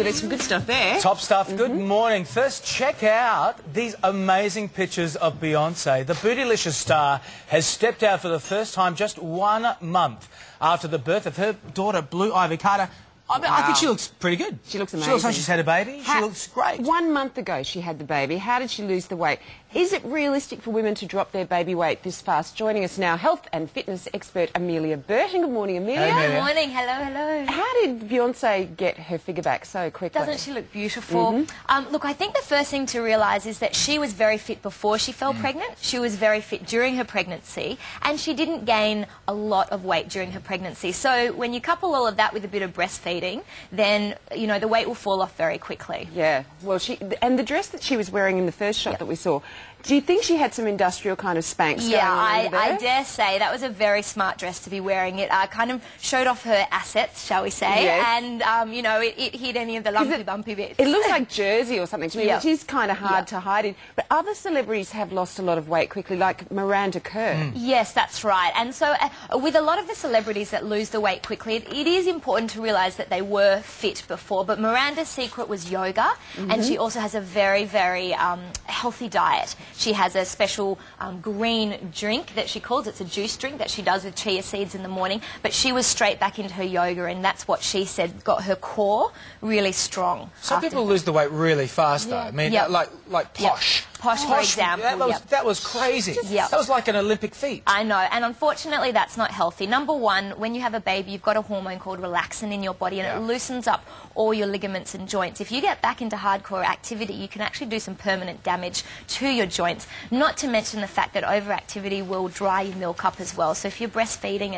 there's some good stuff there. Top stuff. Good morning. First, check out these amazing pictures of Beyonce. The Bootylicious star has stepped out for the first time just 1 month after the birth of her daughter, Blue Ivy Carter. I think she looks pretty good. She looks amazing. She looks like she's had a baby. She looks great. 1 month ago she had the baby. How did she lose the weight? Is it realistic for women to drop their baby weight this fast? Joining us now, health and fitness expert Amelia Burton. Good morning, Amelia. Hey, Amelia. Good morning. Hello, hello. How did Beyonce get her figure back so quickly? Doesn't she look beautiful? Look, I think the first thing to realise is that she was very fit before she fell pregnant. She was very fit during her pregnancy, and she didn't gain a lot of weight during her pregnancy. So when you couple all of that with a bit of breastfeeding, then, you know, the weight will fall off very quickly. Yeah. Well, and the dress that she was wearing in the first shot that we saw, do you think she had some industrial kind of Spanx going on under there? I dare say that was a very smart dress to be wearing. It kind of showed off her assets, shall we say, and, you know, it hid any of the lumpy, bumpy bits. It looks like jersey or something to me, which is kind of hard to hide in. But other celebrities have lost a lot of weight quickly, like Miranda Kerr. Yes, that's right. And so with a lot of the celebrities that lose the weight quickly, it is important to realise that they were fit before. But Miranda's secret was yoga, and she also has a very, very healthy diet. She has a special green drink that she calls, it's a juice drink that she does with chia seeds in the morning, but she was straight back into her yoga, and that's what she said got her core really strong. Some people lose the weight really fast, though. I mean, like Posh. Posh, for example. That was crazy. Yep. That was like an Olympic feat. I know, and unfortunately that's not healthy. Number one, when you have a baby, you've got a hormone called relaxin in your body, and it loosens up all your ligaments and joints. If you get back into hardcore activity, you can actually do some permanent damage to your joints, not to mention the fact that overactivity will dry your milk up as well. So if you're breastfeeding,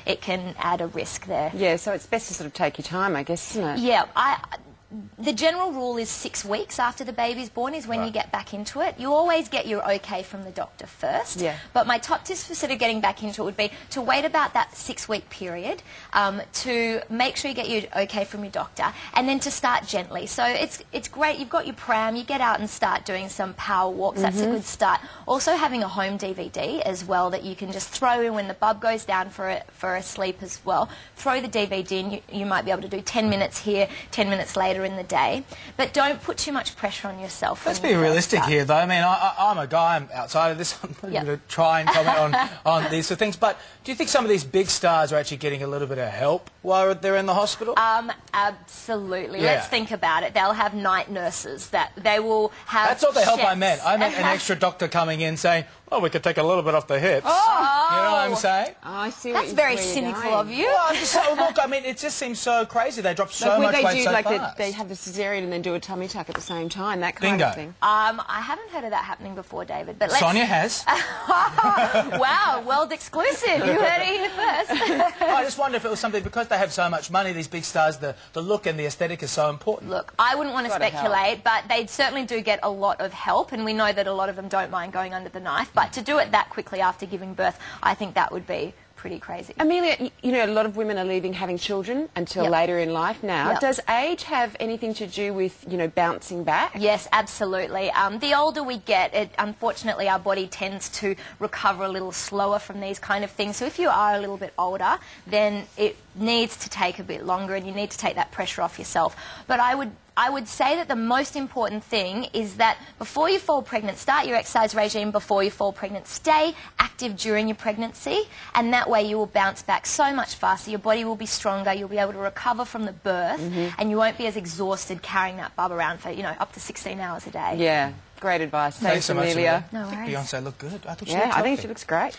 it can add a risk there. Yeah, so it's best to sort of take your time, I guess, isn't it? Yeah, the general rule is 6 weeks after the baby's born is when you get back into it. You always get your okay from the doctor first. But my top tips for sort of getting back into it would be to wait about that 6-week period, to make sure you get your okay from your doctor, and then to start gently. So it's great. You've got your pram. You get out and start doing some power walks. That's a good start. Also having a home DVD as well that you can just throw in when the bub goes down for a sleep as well. Throw the DVD in. You might be able to do 10 minutes here, 10 minutes later in the day, but don't put too much pressure on yourself. Let's be realistic here, though. I mean, I'm a guy. I'm outside of this. I'm going to try and comment on these sort of things. But do you think some of these big stars are actually getting a little bit of help while they're in the hospital? Absolutely. Let's think about it. They'll have night nurses that they will have. That's not the help I meant. I meant an extra doctor coming in saying, "Oh, we could take a little bit off the hips." Oh. You know what I'm saying? I see. That's very cynical of you. Well, I'm just saying, look, I mean, it just seems so crazy. They drop so much weight so fast. They have the cesarean and then do a tummy tuck at the same time, that kind of thing. I haven't heard of that happening before, David. But Sonia has. Wow, world exclusive. You heard it here first. I just wonder if it was something, because they have so much money, these big stars, the look and the aesthetic is so important. Look, I wouldn't want to speculate, but they certainly do get a lot of help, and we know that a lot of them don't mind going under the knife. But to do it that quickly after giving birth, I think that would be pretty crazy. Amelia, you know, a lot of women are leaving having children until later in life now. Does age have anything to do with, you know, bouncing back? Yes, absolutely. The older we get, unfortunately our body tends to recover a little slower from these kind of things. So if you are a little bit older, then it needs to take a bit longer, and you need to take that pressure off yourself. But I would say that the most important thing is that before you fall pregnant, start your exercise regime before you fall pregnant. Stay active during your pregnancy, and that way you will bounce back so much faster. Your body will be stronger, you'll be able to recover from the birth, and you won't be as exhausted carrying that bub around for, you know, up to 16 hours a day. Yeah, great advice. Thanks so much, Amelia. No worries. I think Beyonce looked good. I thought she I think she looks great.